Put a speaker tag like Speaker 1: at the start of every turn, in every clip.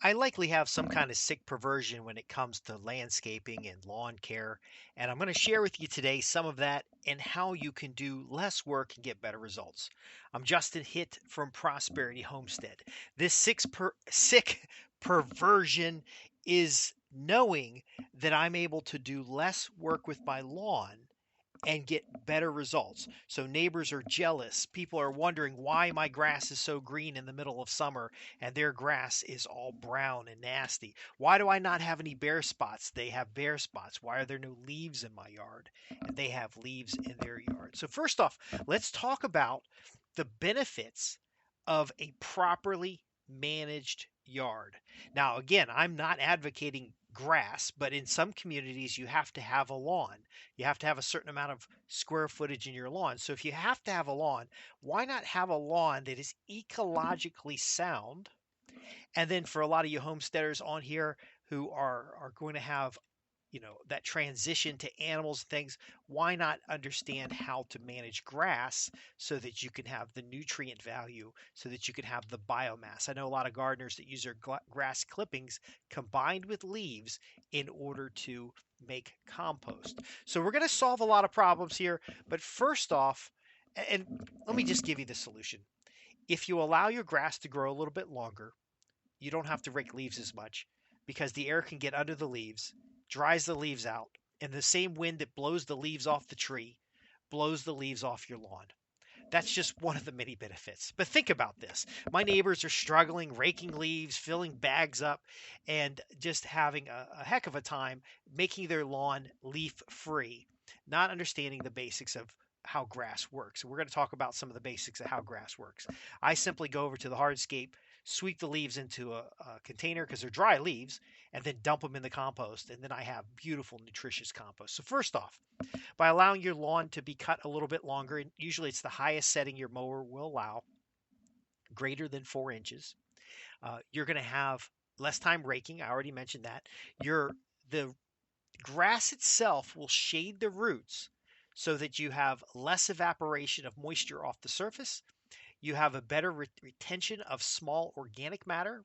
Speaker 1: I likely have some kind of sick perversion when it comes to landscaping and lawn care, and I'm going to share with you today some of that and how you can do less work and get better results. I'm Justin Hitt from Prosperity Homestead. This sick perversion is knowing that I'm able to do less work with my lawn and get better results. So neighbors are jealous. People are wondering why my grass is so green in the middle of summer and their grass is all brown and nasty. Why do I not have any bare spots? They have bare spots. Why are there no leaves in my yard? And they have leaves in their yard. So first off, let's talk about the benefits of a properly managed yard. Now, again, I'm not advocating grass, but in some communities you have to have a lawn. You have to have a certain amount of square footage in your lawn. So if you have to have a lawn, why not have a lawn that is ecologically sound? And then for a lot of you homesteaders on here who are going to have that transition to animals and things, why not understand how to manage grass so that you can have the nutrient value, so that you can have the biomass? I know a lot of gardeners that use their grass clippings combined with leaves in order to make compost. So we're going to solve a lot of problems here, but first off, and let me just give you the solution. If you allow your grass to grow a little bit longer, you don't have to rake leaves as much because the air can get under the leaves, dries the leaves out, and the same wind that blows the leaves off the tree blows the leaves off your lawn. That's just one of the many benefits. But think about this. My neighbors are struggling, raking leaves, filling bags up, and just having a heck of a time making their lawn leaf free, not understanding the basics of how grass works. We're going to talk about some of the basics of how grass works. I simply go over to the hardscape, sweep the leaves into a container because they're dry leaves, and then dump them in the compost. And then I have beautiful, nutritious compost. So, first off, by allowing your lawn to be cut a little bit longer, and usually it's the highest setting your mower will allow, greater than 4 inches, you're going to have less time raking. I already mentioned that. The grass itself will shade the roots so that you have less evaporation of moisture off the surface. You have a better retention of small organic matter.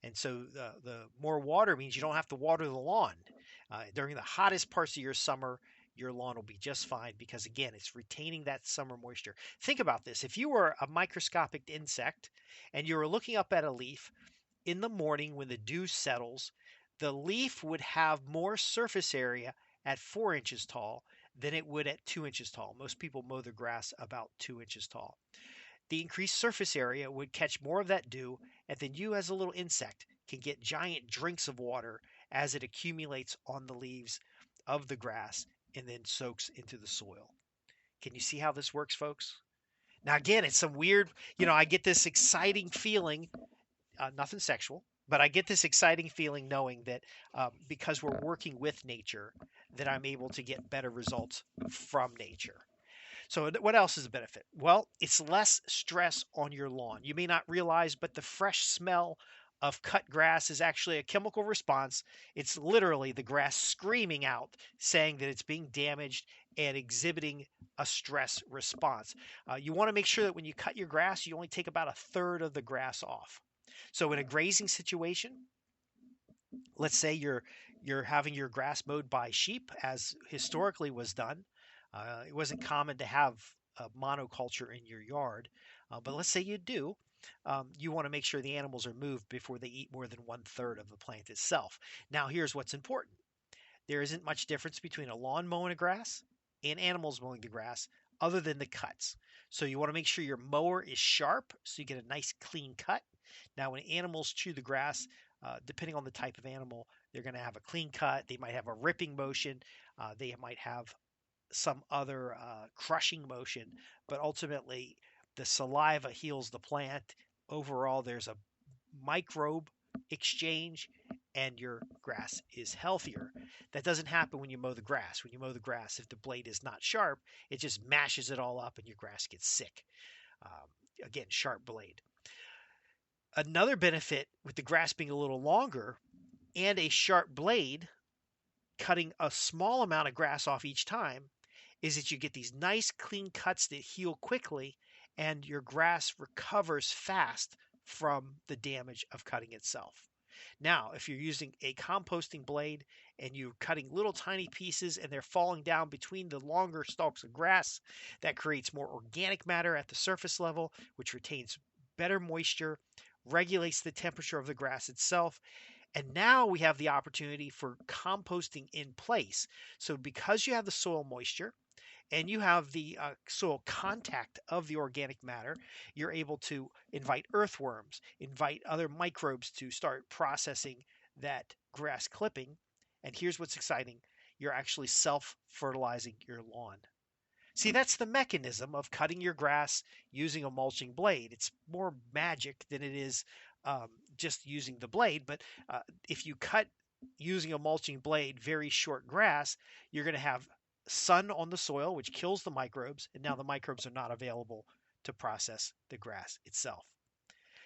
Speaker 1: And so the more water means you don't have to water the lawn. During the hottest parts of your summer, your lawn will be just fine because, again, it's retaining that summer moisture. Think about this. If you were a microscopic insect and you were looking up at a leaf in the morning when the dew settles, the leaf would have more surface area at 4 inches tall than it would at 2 inches tall. Most people mow their grass about 2 inches tall. The increased surface area would catch more of that dew, and then you, as a little insect, can get giant drinks of water as it accumulates on the leaves of the grass and then soaks into the soil. Can you see how this works, folks? Now, again, it's some weird, I get this exciting feeling, nothing sexual, but I get this exciting feeling knowing that because we're working with nature, that I'm able to get better results from nature. So, what else is a benefit? Well, it's less stress on your lawn. You may not realize, but the fresh smell of cut grass is actually a chemical response. It's literally the grass screaming out, saying that it's being damaged and exhibiting a stress response. You want to make sure that when you cut your grass, you only take about a third of the grass off. So, in a grazing situation, let's say you're having your grass mowed by sheep, as historically was done. It wasn't common to have a monoculture in your yard, but let's say you do. You want to make sure the animals are moved before they eat more than one third of the plant itself. Now, here's what's important: there isn't much difference between a lawn mowing the grass and animals mowing the grass, other than the cuts. So you want to make sure your mower is sharp so you get a nice clean cut. Now, when animals chew the grass, depending on the type of animal, they're going to have a clean cut. They might have a ripping motion. They might have some other crushing motion, but ultimately the saliva heals the plant. Overall, there's a microbe exchange and your grass is healthier. That doesn't happen when you mow the grass. When you mow the grass, if the blade is not sharp, it just mashes it all up and your grass gets sick. Again, sharp blade. Another benefit with the grass being a little longer and a sharp blade, cutting a small amount of grass off each time, is that you get these nice clean cuts that heal quickly and your grass recovers fast from the damage of cutting itself. Now, if you're using a composting blade and you're cutting little tiny pieces and they're falling down between the longer stalks of grass, that creates more organic matter at the surface level, which retains better moisture, regulates the temperature of the grass itself. And now we have the opportunity for composting in place. So, because you have the soil moisture, and you have the soil contact of the organic matter, you're able to invite earthworms, invite other microbes to start processing that grass clipping. And here's what's exciting, you're actually self fertilizing your lawn. See, that's the mechanism of cutting your grass using a mulching blade. It's more magic than it is um, just using the blade. But if you cut using a mulching blade very short grass, you're going to have sun on the soil, which kills the microbes. And now the microbes are not available to process the grass itself.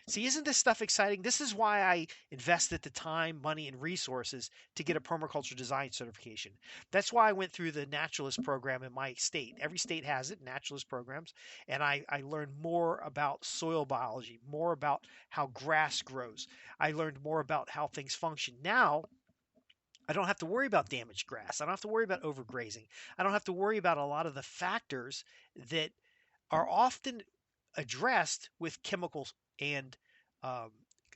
Speaker 1: See, isn't this stuff exciting? This is why I invested the time, money, and resources to get a permaculture design certification. That's why I went through the naturalist program in my state. Every state has it, naturalist programs. And I learned more about soil biology, more about how grass grows. I learned more about how things function. Now, I don't have to worry about damaged grass. I don't have to worry about overgrazing. I don't have to worry about a lot of the factors that are often addressed with chemicals and um,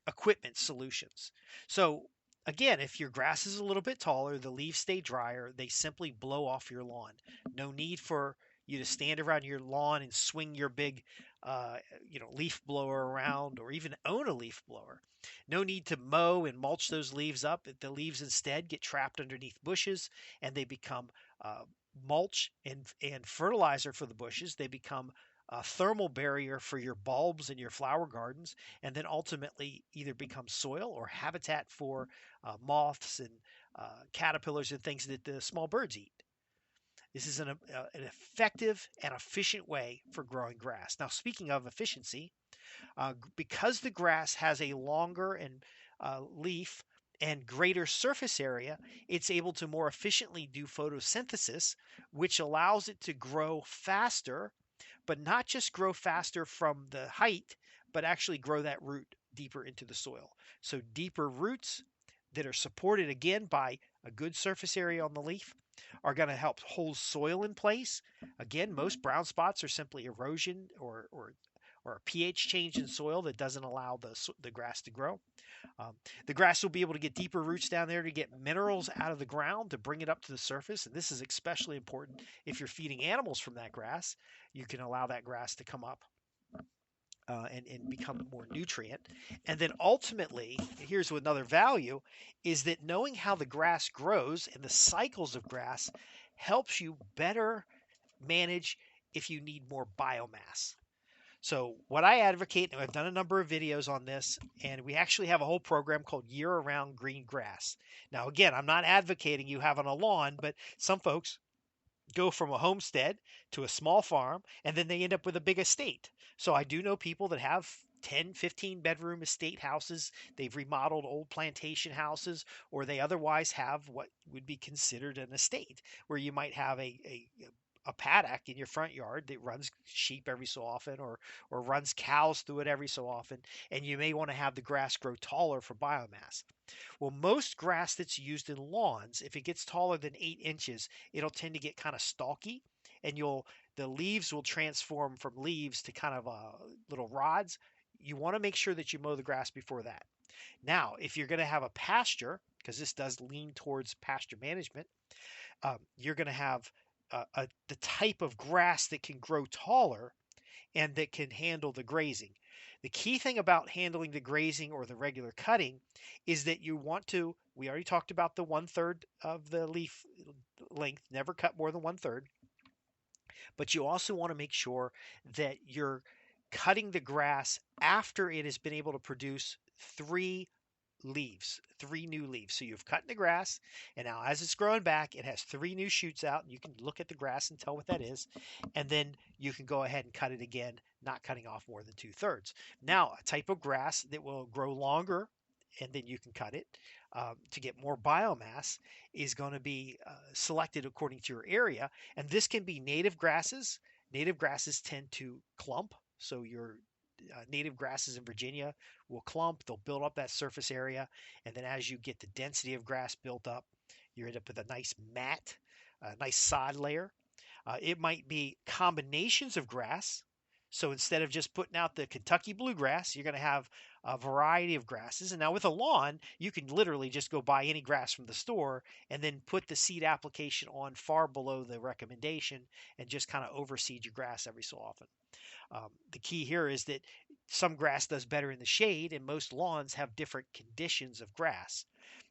Speaker 1: equipment solutions. So, again, if your grass is a little bit taller, the leaves stay drier, they simply blow off your lawn. No need for you to stand around your lawn and swing your big, uh, leaf blower around, or even own a leaf blower. No need to mow and mulch those leaves up. The leaves instead get trapped underneath bushes and they become uh, mulch and fertilizer for the bushes. They become a thermal barrier for your bulbs and your flower gardens, and then ultimately either become soil or habitat for moths and caterpillars and things that the small birds eat. This is an effective and efficient way for growing grass. Now, speaking of efficiency, because the grass has a longer and leaf and greater surface area, it's able to more efficiently do photosynthesis, which allows it to grow faster, but not just grow faster from the height, but actually grow that root deeper into the soil. So deeper roots that are supported again by a good surface area on the leaf are going to help hold soil in place. Again, most brown spots are simply erosion or a pH change in soil that doesn't allow the grass to grow. Um, the grass will be able to get deeper roots down there to get minerals out of the ground to bring it up to the surface. And this is especially important if you're feeding animals from that grass. You can allow that grass to come up and become more nutrient. And then ultimately, here's another value is that knowing how the grass grows and the cycles of grass helps you better manage if you need more biomass. So, what I advocate, and I've done a number of videos on this, and we actually have a whole program called Year Around Green Grass. Now, again, I'm not advocating you have on a lawn, but some folks go from a homestead to a small farm and then they end up with a big estate. So, I do know people that have 10, 15 bedroom estate houses. They've remodeled old plantation houses, or they otherwise have what would be considered an estate, where you might have a paddock in your front yard that runs sheep every so often or runs cows through it every so often, and you may want to have the grass grow taller for biomass. Well, most grass that's used in lawns, if it gets taller than 8 inches, it'll tend to get kind of stalky, and the leaves will transform from leaves to kind of little rods. You want to make sure that you mow the grass before that. Now, if you're going to have a pasture, because this does lean towards pasture management, you're going to have the type of grass that can grow taller and that can handle the grazing. The key thing about handling the grazing or the regular cutting is that you want to, we already talked about the 1/3 of the leaf length, never cut more than 1/3, but you also want to make sure that you're cutting the grass after it has been able to produce three new leaves. So you've cut in the grass, and now as it's growing back, it has three new shoots out, and you can look at the grass and tell what that is. And then you can go ahead and cut it again, not cutting off more than 2/3. Now, a type of grass that will grow longer, and then you can cut it to get more biomass, is going to be selected according to your area. And this can be native grasses. Native grasses tend to clump, so native grasses in Virginia will clump, they'll build up that surface area, and then as you get the density of grass built up, you end up with a nice mat, a nice sod layer. It might be combinations of grass. So instead of just putting out the Kentucky bluegrass, you're going to have a variety of grasses. And now with a lawn, you can literally just go buy any grass from the store and then put the seed application on far below the recommendation and just kind of overseed your grass every so often. The key here is that some grass does better in the shade, and most lawns have different conditions of grass.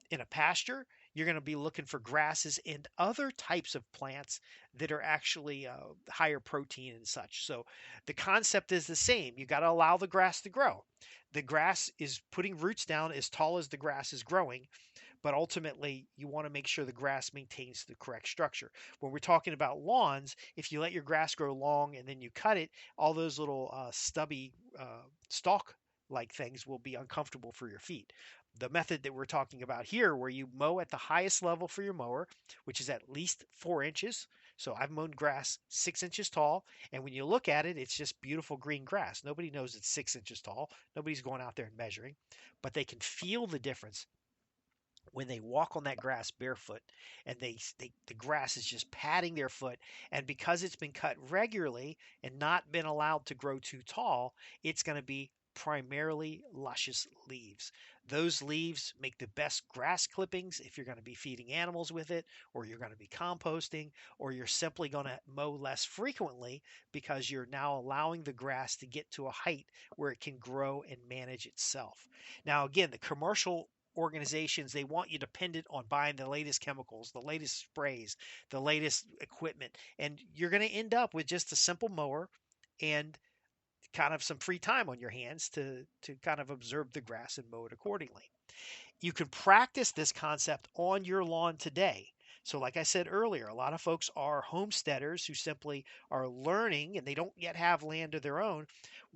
Speaker 1: In a pasture, you're going to be looking for grasses and other types of plants that are actually higher protein and such. So the concept is the same. You got to allow the grass to grow. The grass is putting roots down as tall as the grass is growing, but ultimately you want to make sure the grass maintains the correct structure. When we're talking about lawns, if you let your grass grow long and then you cut it, all those little stubby stalk like things will be uncomfortable for your feet. The method that we're talking about here, where you mow at the highest level for your mower, which is at least 4 inches. So I've mown grass 6 inches tall, and when you look at it, it's just beautiful green grass. Nobody knows it's 6 inches tall. Nobody's going out there and measuring, but they can feel the difference when they walk on that grass barefoot, and the grass is just patting their foot, and because it's been cut regularly and not been allowed to grow too tall, it's going to be primarily luscious leaves. Those leaves make the best grass clippings if you're going to be feeding animals with it, or you're going to be composting, or you're simply going to mow less frequently because you're now allowing the grass to get to a height where it can grow and manage itself. Now again, the commercial organizations, they want you dependent on buying the latest chemicals, the latest sprays, the latest equipment, and you're going to end up with just a simple mower and kind of some free time on your hands to kind of observe the grass and mow it accordingly. You can practice this concept on your lawn today. So, like I said earlier, a lot of folks are homesteaders who simply are learning and they don't yet have land of their own.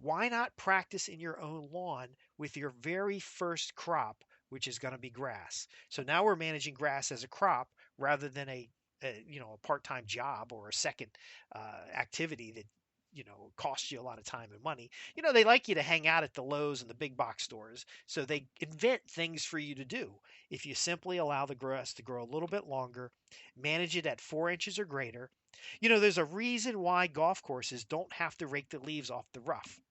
Speaker 1: Why not practice in your own lawn with your very first crop, which is going to be grass? So now we're managing grass as a crop rather than a part-time job or a second activity that costs you a lot of time and money. They like you to hang out at the Lowe's and the big box stores, so they invent things for you to do. If you simply allow the grass to grow a little bit longer, manage it at 4 inches or greater. There's a reason why golf courses don't have to rake the leaves off the rough.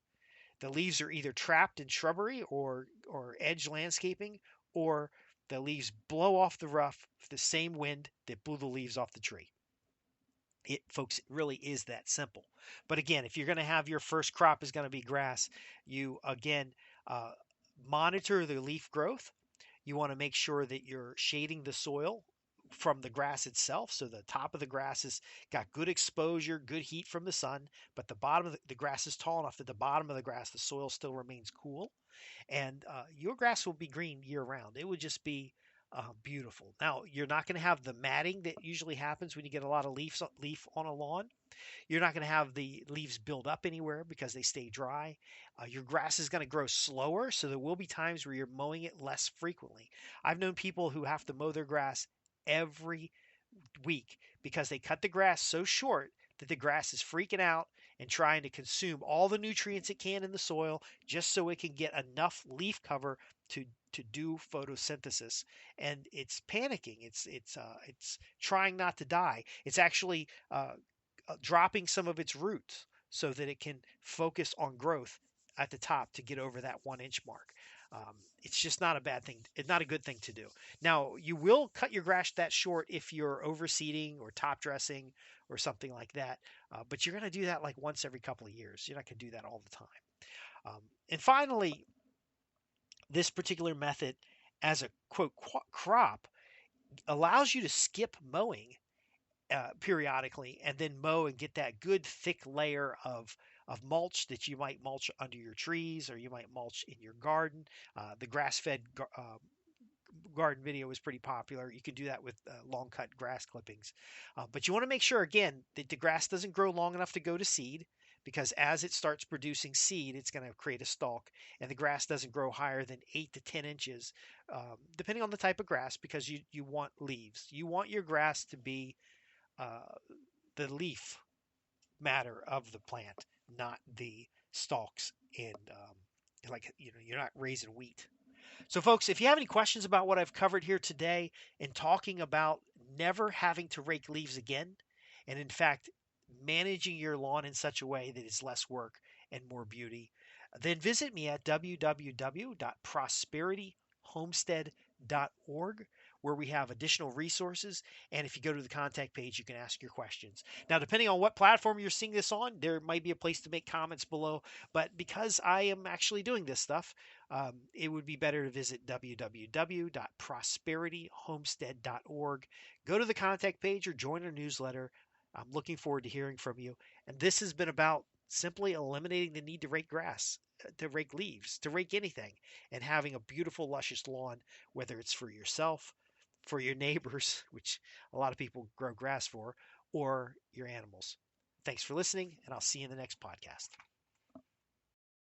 Speaker 1: The leaves are either trapped in shrubbery or edge landscaping, or the leaves blow off the rough with the same wind that blew the leaves off the tree. Folks, it really is that simple. But again, if you're going to have your first crop is going to be grass, you again uh, monitor the leaf growth. You want to make sure that you're shading the soil from the grass itself, so the top of the grass has got good exposure, good heat from the sun, but the bottom of the grass is tall enough that the bottom of the grass, the soil still remains cool, and your grass will be green year round. It would just be beautiful. Now, you're not going to have the matting that usually happens when you get a lot of leaf on a lawn. You're not going to have the leaves build up anywhere because they stay dry. Your grass is going to grow slower, so there will be times where you're mowing it less frequently. I've known people who have to mow their grass every week because they cut the grass so short that the grass is freaking out and trying to consume all the nutrients it can in the soil just so it can get enough leaf cover to do photosynthesis, and it's panicking. It's trying not to die. It's actually dropping some of its roots so that it can focus on growth at the top to get over that 1 inch mark. It's just not a bad thing. It's not a good thing to do. Now, you will cut your grass that short if you're overseeding or top dressing or something like that. But you're going to do that like once every couple of years. You're not going to do that all the time. And finally, this particular method as a quote crop allows you to skip mowing periodically and then mow and get that good thick layer of mulch that you might mulch under your trees or you might mulch in your garden. The grass-fed garden video is pretty popular. You can do that with long cut grass clippings. But you want to make sure, again, that the grass doesn't grow long enough to go to seed, because as it starts producing seed, it's going to create a stalk, and the grass doesn't grow higher than 8 to 10 inches, depending on the type of grass, because you want leaves. You want your grass to be uh, the leaf matter of the plant, not the stalks and like you're not raising wheat. So, folks, if you have any questions about what I've covered here today in talking about never having to rake leaves again, and in fact, managing your lawn in such a way that it's less work and more beauty, then visit me at www.prosperityhomestead.org, where we have additional resources. And if you go to the contact page, you can ask your questions. Now, depending on what platform you're seeing this on, there might be a place to make comments below. But because I am actually doing this stuff, it would be better to visit www.prosperityhomestead.org. Go to the contact page or join our newsletter. I'm looking forward to hearing from you. And this has been about simply eliminating the need to rake grass, to rake leaves, to rake anything, and having a beautiful, luscious lawn, whether it's for yourself, for your neighbors, which a lot of people grow grass for, or your animals. Thanks for listening, and I'll see you in the next podcast.